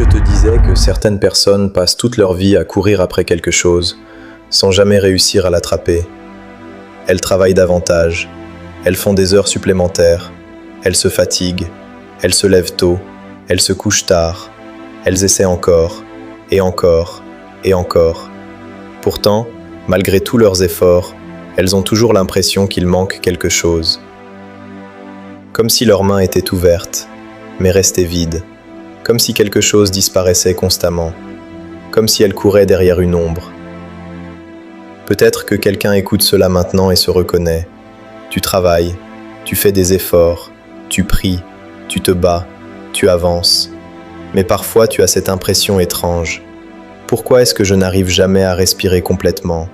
je te disais que certaines personnes passent toute leur vie à courir après quelque chose, sans jamais réussir à l'attraper. Elles travaillent davantage, elles font des heures supplémentaires, elles se fatiguent, elles se lèvent tôt, elles se couchent tard, elles essaient encore, et encore, et encore. Pourtant, malgré tous leurs efforts, elles ont toujours l'impression qu'il manque quelque chose. Comme si leurs mains étaient ouvertes, mais restaient vides. Comme si quelque chose disparaissait constamment. Comme si elles couraient derrière une ombre. Peut-être que quelqu'un écoute cela maintenant et se reconnaît. Tu travailles, tu fais des efforts, tu pries, tu te bats, tu avances. Mais parfois tu as cette impression étrange. Pourquoi est-ce que je n'arrive jamais à respirer complètement ?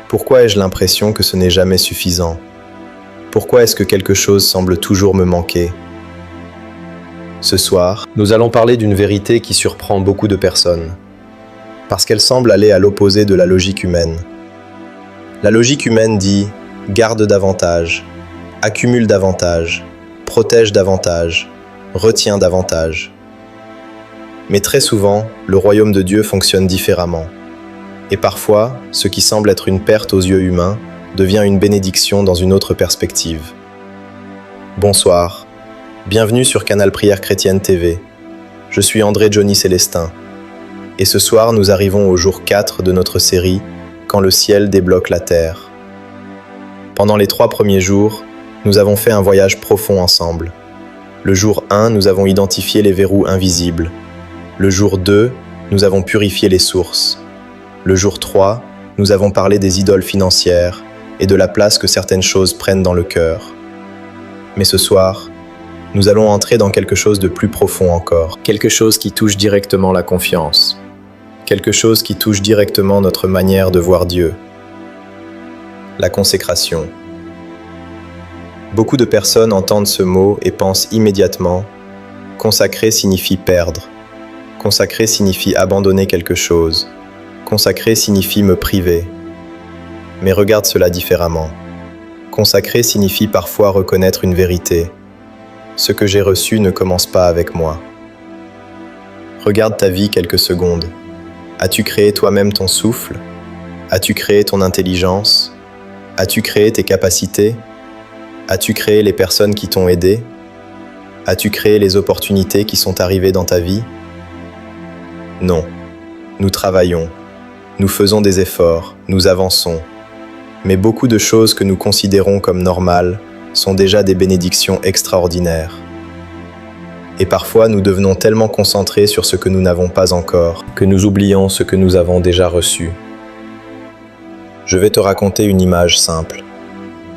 Pourquoi ai-je l'impression que ce n'est jamais suffisant ? Pourquoi est-ce que quelque chose semble toujours me manquer ? Ce soir, nous allons parler d'une vérité qui surprend beaucoup de personnes, parce qu'elle semble aller à l'opposé de la logique humaine. La logique humaine dit « garde davantage »,« accumule davantage »,« protège davantage »,« retiens davantage ». Mais très souvent, le royaume de Dieu fonctionne différemment. Et parfois, ce qui semble être une perte aux yeux humains devient une bénédiction dans une autre perspective. Bonsoir, bienvenue sur Canal Prière Chrétienne TV. Je suis André Johnny Célestin. Et ce soir, nous arrivons au jour 4 de notre série « Quand le ciel débloque la terre ». Pendant les 3 premiers jours, nous avons fait un voyage profond ensemble. Le jour 1, nous avons identifié les verrous invisibles. Le jour 2, nous avons purifié les sources. Le jour 3, nous avons parlé des idoles financières et de la place que certaines choses prennent dans le cœur. Mais ce soir, nous allons entrer dans quelque chose de plus profond encore. Quelque chose qui touche directement la confiance. Quelque chose qui touche directement notre manière de voir Dieu. La consécration. Beaucoup de personnes entendent ce mot et pensent immédiatement « consacrer signifie perdre ». Consacrer signifie abandonner quelque chose. Consacrer signifie me priver. Mais regarde cela différemment. Consacrer signifie parfois reconnaître une vérité. Ce que j'ai reçu ne commence pas avec moi. Regarde ta vie quelques secondes. As-tu créé toi-même ton souffle ? As-tu créé ton intelligence ? As-tu créé tes capacités ? As-tu créé les personnes qui t'ont aidé ? As-tu créé les opportunités qui sont arrivées dans ta vie ? Non. Nous travaillons. Nous faisons des efforts. Nous avançons. Mais beaucoup de choses que nous considérons comme normales sont déjà des bénédictions extraordinaires. Et parfois, nous devenons tellement concentrés sur ce que nous n'avons pas encore, que nous oublions ce que nous avons déjà reçu. Je vais te raconter une image simple.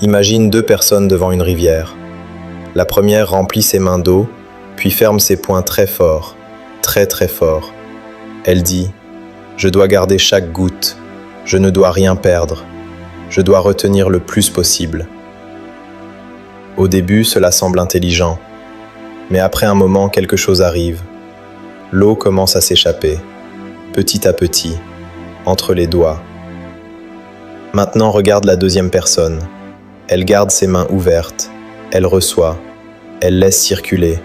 Imagine 2 personnes devant une rivière. La première remplit ses mains d'eau, puis ferme ses poings très fort, très très fort. Elle dit « Je dois garder chaque goutte, je ne dois rien perdre, je dois retenir le plus possible ». Au début, cela semble intelligent, mais après un moment, quelque chose arrive. L'eau commence à s'échapper, petit à petit, entre les doigts. Maintenant, regarde la deuxième personne. Elle garde ses mains ouvertes, elle reçoit, elle laisse circuler,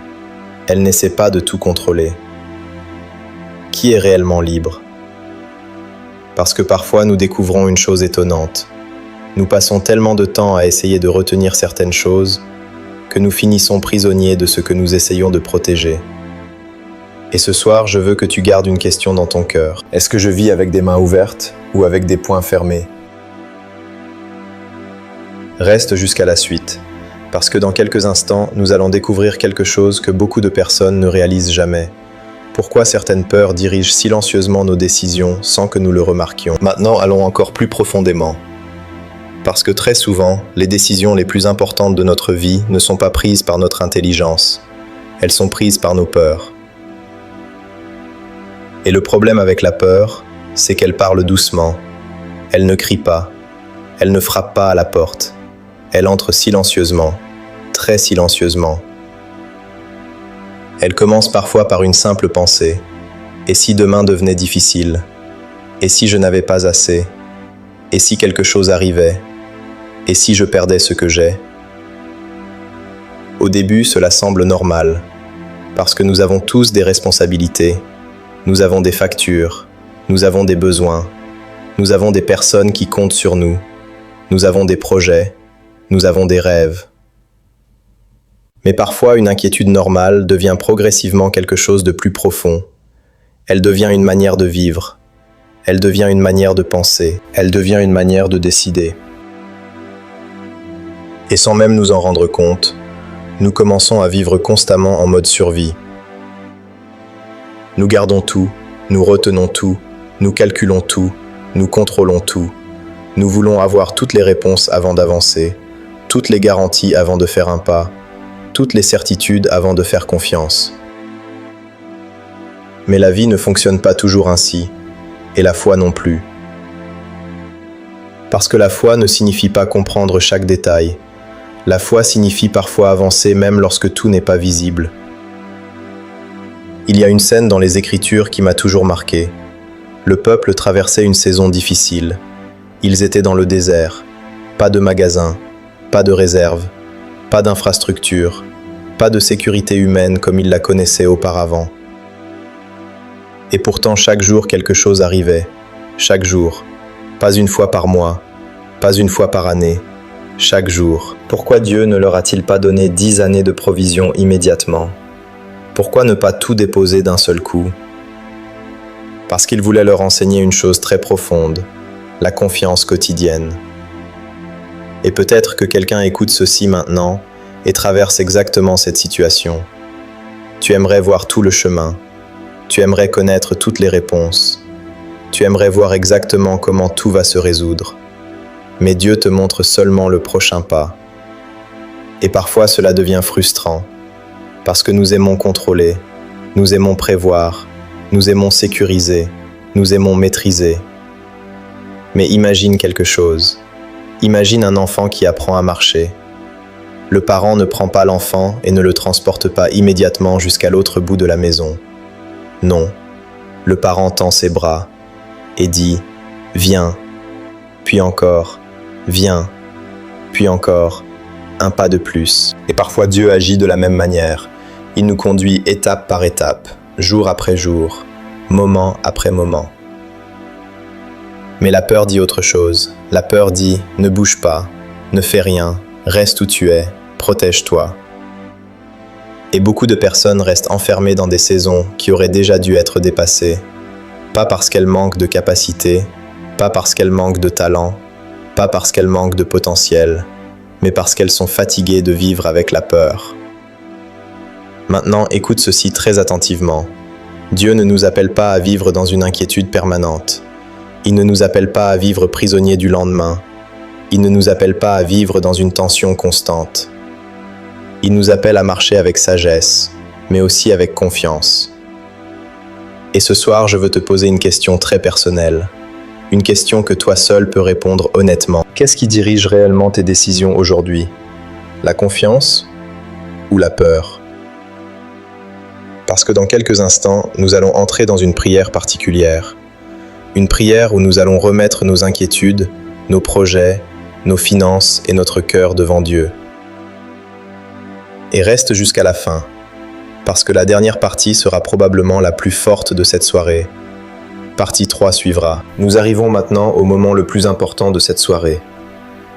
elle n'essaie pas de tout contrôler. Qui est réellement libre ? Parce que parfois nous découvrons une chose étonnante. Nous passons tellement de temps à essayer de retenir certaines choses que nous finissons prisonniers de ce que nous essayons de protéger. Et ce soir, je veux que tu gardes une question dans ton cœur. Est-ce que je vis avec des mains ouvertes ou avec des poings fermés ? Reste jusqu'à la suite, parce que dans quelques instants, nous allons découvrir quelque chose que beaucoup de personnes ne réalisent jamais. Pourquoi certaines peurs dirigent silencieusement nos décisions sans que nous le remarquions. Maintenant, allons encore plus profondément. Parce que très souvent, les décisions les plus importantes de notre vie ne sont pas prises par notre intelligence. Elles sont prises par nos peurs. Et le problème avec la peur, c'est qu'elle parle doucement. Elle ne crie pas. Elle ne frappe pas à la porte. Elle entre silencieusement, très silencieusement. Elle commence parfois par une simple pensée. Et si demain devenait difficile ? Et si je n'avais pas assez ? Et si quelque chose arrivait ? Et si je perdais ce que j'ai ? Au début, cela semble normal, parce que nous avons tous des responsabilités, Nous avons des factures, nous avons des besoins, nous avons des personnes qui comptent sur nous, nous avons des projets, nous avons des rêves. Mais parfois, une inquiétude normale devient progressivement quelque chose de plus profond. Elle devient une manière de vivre. Elle devient une manière de penser. Elle devient une manière de décider. Et sans même nous en rendre compte, nous commençons à vivre constamment en mode survie. Nous gardons tout, nous retenons tout, nous calculons tout, nous contrôlons tout. Nous voulons avoir toutes les réponses avant d'avancer, toutes les garanties avant de faire un pas, toutes les certitudes avant de faire confiance. Mais la vie ne fonctionne pas toujours ainsi, et la foi non plus. Parce que la foi ne signifie pas comprendre chaque détail. La foi signifie parfois avancer même lorsque tout n'est pas visible. Il y a une scène dans les Écritures qui m'a toujours marqué. Le peuple traversait une saison difficile. Ils étaient dans le désert. Pas de magasin, pas de réserve, pas d'infrastructure, pas de sécurité humaine comme ils la connaissaient auparavant. Et pourtant chaque jour quelque chose arrivait, chaque jour, pas une fois par mois, pas une fois par année, chaque jour. Pourquoi Dieu ne leur a-t-il pas donné 10 années de provision immédiatement? Pourquoi ne pas tout déposer d'un seul coup? Parce qu'il voulait leur enseigner une chose très profonde, la confiance quotidienne. Et peut-être que quelqu'un écoute ceci maintenant et traverse exactement cette situation. Tu aimerais voir tout le chemin. Tu aimerais connaître toutes les réponses. Tu aimerais voir exactement comment tout va se résoudre. Mais Dieu te montre seulement le prochain pas. Et parfois cela devient frustrant, parce que nous aimons contrôler, nous aimons prévoir, nous aimons sécuriser, nous aimons maîtriser. Mais imagine quelque chose. Imagine un enfant qui apprend à marcher. Le parent ne prend pas l'enfant et ne le transporte pas immédiatement jusqu'à l'autre bout de la maison. Non, le parent tend ses bras et dit « Viens », puis encore « Viens », puis encore un pas de plus. Et parfois Dieu agit de la même manière. Il nous conduit étape par étape, jour après jour, moment après moment. Mais la peur dit autre chose. La peur dit « Ne bouge pas, ne fais rien, reste où tu es, protège-toi ». Et beaucoup de personnes restent enfermées dans des saisons qui auraient déjà dû être dépassées. Pas parce qu'elles manquent de capacité, pas parce qu'elles manquent de talent, pas parce qu'elles manquent de potentiel, mais parce qu'elles sont fatiguées de vivre avec la peur. Maintenant, écoute ceci très attentivement. Dieu ne nous appelle pas à vivre dans une inquiétude permanente. Il ne nous appelle pas à vivre prisonniers du lendemain. Il ne nous appelle pas à vivre dans une tension constante. Il nous appelle à marcher avec sagesse, mais aussi avec confiance. Et ce soir, je veux te poser une question très personnelle. Une question que toi seul peux répondre honnêtement. Qu'est-ce qui dirige réellement tes décisions aujourd'hui? La confiance ou la peur? Parce que dans quelques instants, nous allons entrer dans une prière particulière. Une prière où nous allons remettre nos inquiétudes, nos projets, nos finances et notre cœur devant Dieu. Et reste jusqu'à la fin, parce que la dernière partie sera probablement la plus forte de cette soirée. Partie 3 suivra. Nous arrivons maintenant au moment le plus important de cette soirée,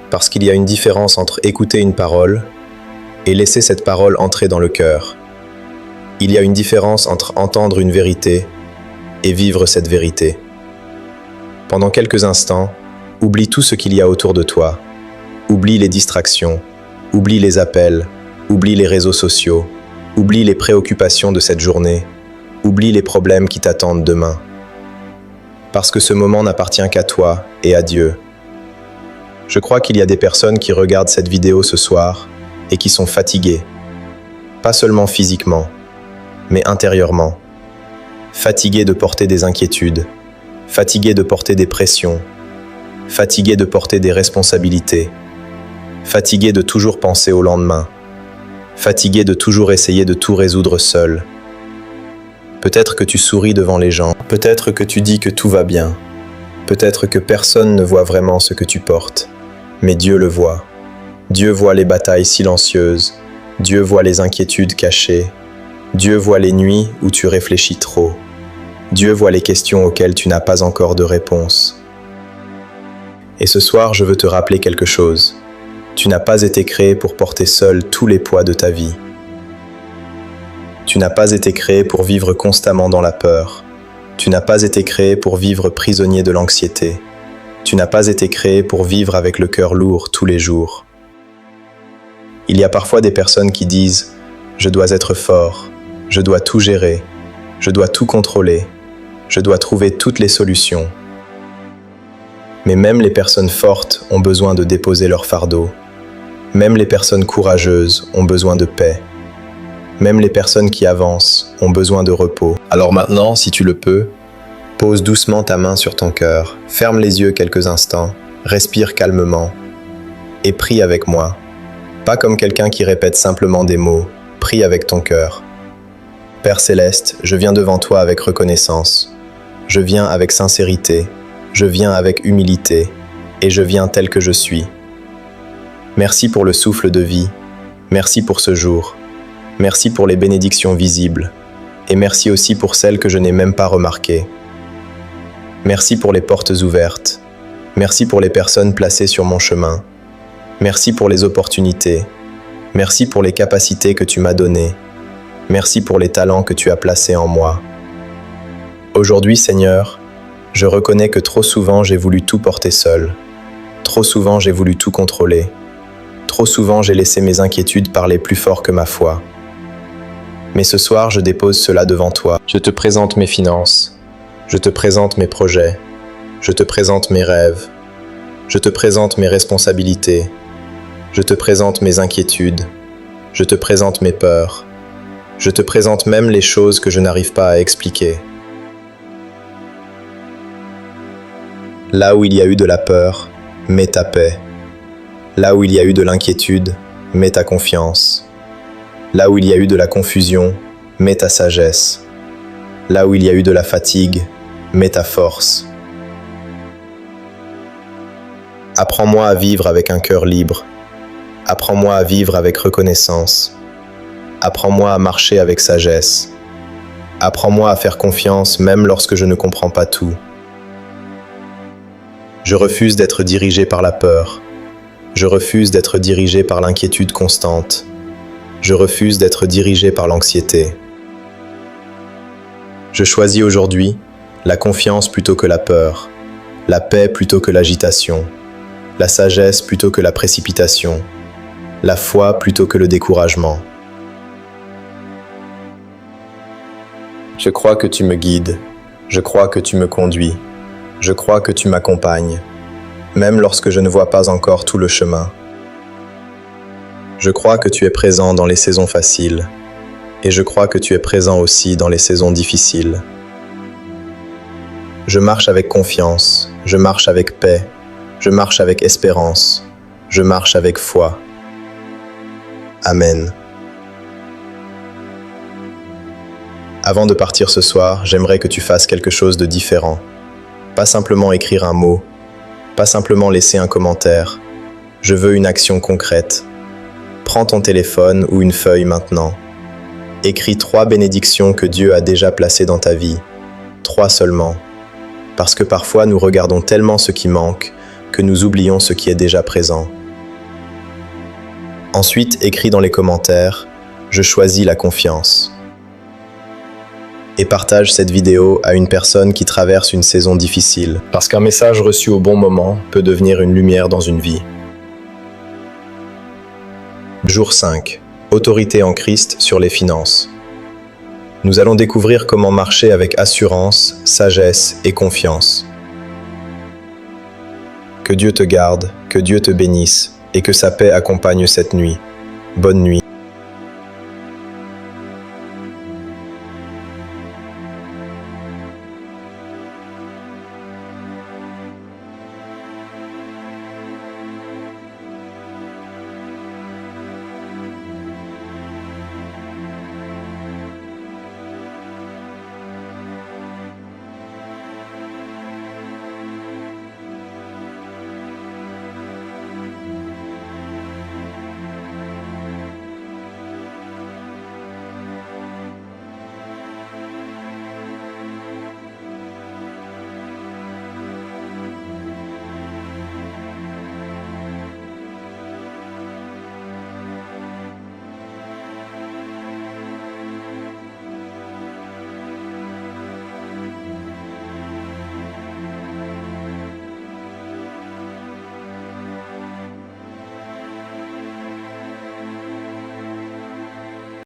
parce qu'il y a une différence entre écouter une parole et laisser cette parole entrer dans le cœur. Il y a une différence entre entendre une vérité et vivre cette vérité. Pendant quelques instants, oublie tout ce qu'il y a autour de toi. Oublie les distractions, oublie les appels, oublie les réseaux sociaux, oublie les préoccupations de cette journée, oublie les problèmes qui t'attendent demain. Parce que ce moment n'appartient qu'à toi et à Dieu. Je crois qu'il y a des personnes qui regardent cette vidéo ce soir et qui sont fatiguées. Pas seulement physiquement, mais intérieurement. Fatiguées de porter des inquiétudes, fatiguées de porter des pressions, fatiguées de porter des responsabilités, fatiguées de toujours penser au lendemain, fatiguées de toujours essayer de tout résoudre seul. Peut-être que tu souris devant les gens, peut-être que tu dis que tout va bien, peut-être que personne ne voit vraiment ce que tu portes, mais Dieu le voit. Dieu voit les batailles silencieuses, Dieu voit les inquiétudes cachées, Dieu voit les nuits où tu réfléchis trop. Dieu voit les questions auxquelles tu n'as pas encore de réponse. Et ce soir, je veux te rappeler quelque chose. Tu n'as pas été créé pour porter seul tous les poids de ta vie. Tu n'as pas été créé pour vivre constamment dans la peur. Tu n'as pas été créé pour vivre prisonnier de l'anxiété. Tu n'as pas été créé pour vivre avec le cœur lourd tous les jours. Il y a parfois des personnes qui disent « Je dois être fort, je dois tout gérer, je dois tout contrôler, je dois trouver toutes les solutions. » Mais même les personnes fortes ont besoin de déposer leur fardeau. Même les personnes courageuses ont besoin de paix. Même les personnes qui avancent ont besoin de repos. Alors maintenant, si tu le peux, pose doucement ta main sur ton cœur, ferme les yeux quelques instants, respire calmement et prie avec moi. Pas comme quelqu'un qui répète simplement des mots, prie avec ton cœur. Père Céleste, je viens devant toi avec reconnaissance. Je viens avec sincérité, je viens avec humilité et je viens tel que je suis. Merci pour le souffle de vie, merci pour ce jour. Merci pour les bénédictions visibles, et merci aussi pour celles que je n'ai même pas remarquées. Merci pour les portes ouvertes, merci pour les personnes placées sur mon chemin, merci pour les opportunités, merci pour les capacités que tu m'as données, merci pour les talents que tu as placés en moi. Aujourd'hui, Seigneur, je reconnais que trop souvent j'ai voulu tout porter seul, trop souvent j'ai voulu tout contrôler, trop souvent j'ai laissé mes inquiétudes parler plus fort que ma foi. Mais ce soir, je dépose cela devant toi. Je te présente mes finances, je te présente mes projets, je te présente mes rêves, je te présente mes responsabilités, je te présente mes inquiétudes, je te présente mes peurs, je te présente même les choses que je n'arrive pas à expliquer. Là où il y a eu de la peur, mets ta paix. Là où il y a eu de l'inquiétude, mets ta confiance. Là où il y a eu de la confusion, mets ta sagesse. Là où il y a eu de la fatigue, mets ta force. Apprends-moi à vivre avec un cœur libre. Apprends-moi à vivre avec reconnaissance. Apprends-moi à marcher avec sagesse. Apprends-moi à faire confiance même lorsque je ne comprends pas tout. Je refuse d'être dirigé par la peur. Je refuse d'être dirigé par l'inquiétude constante. Je refuse d'être dirigé par l'anxiété. Je choisis aujourd'hui la confiance plutôt que la peur, la paix plutôt que l'agitation, la sagesse plutôt que la précipitation, la foi plutôt que le découragement. Je crois que tu me guides, je crois que tu me conduis, je crois que tu m'accompagnes, même lorsque je ne vois pas encore tout le chemin. Je crois que tu es présent dans les saisons faciles, et je crois que tu es présent aussi dans les saisons difficiles. Je marche avec confiance, je marche avec paix, je marche avec espérance, je marche avec foi. Amen. Avant de partir ce soir, j'aimerais que tu fasses quelque chose de différent. Pas simplement écrire un mot, pas simplement laisser un commentaire. Je veux une action concrète. Prends ton téléphone ou une feuille maintenant. Écris 3 bénédictions que Dieu a déjà placées dans ta vie. 3 seulement. Parce que parfois nous regardons tellement ce qui manque que nous oublions ce qui est déjà présent. Ensuite, écris dans les commentaires « Je choisis la confiance ». Et partage cette vidéo à une personne qui traverse une saison difficile. Parce qu'un message reçu au bon moment peut devenir une lumière dans une vie. Jour 5. Autorité en Christ sur les finances. Nous allons découvrir comment marcher avec assurance, sagesse et confiance. Que Dieu te garde, que Dieu te bénisse et que sa paix accompagne cette nuit. Bonne nuit.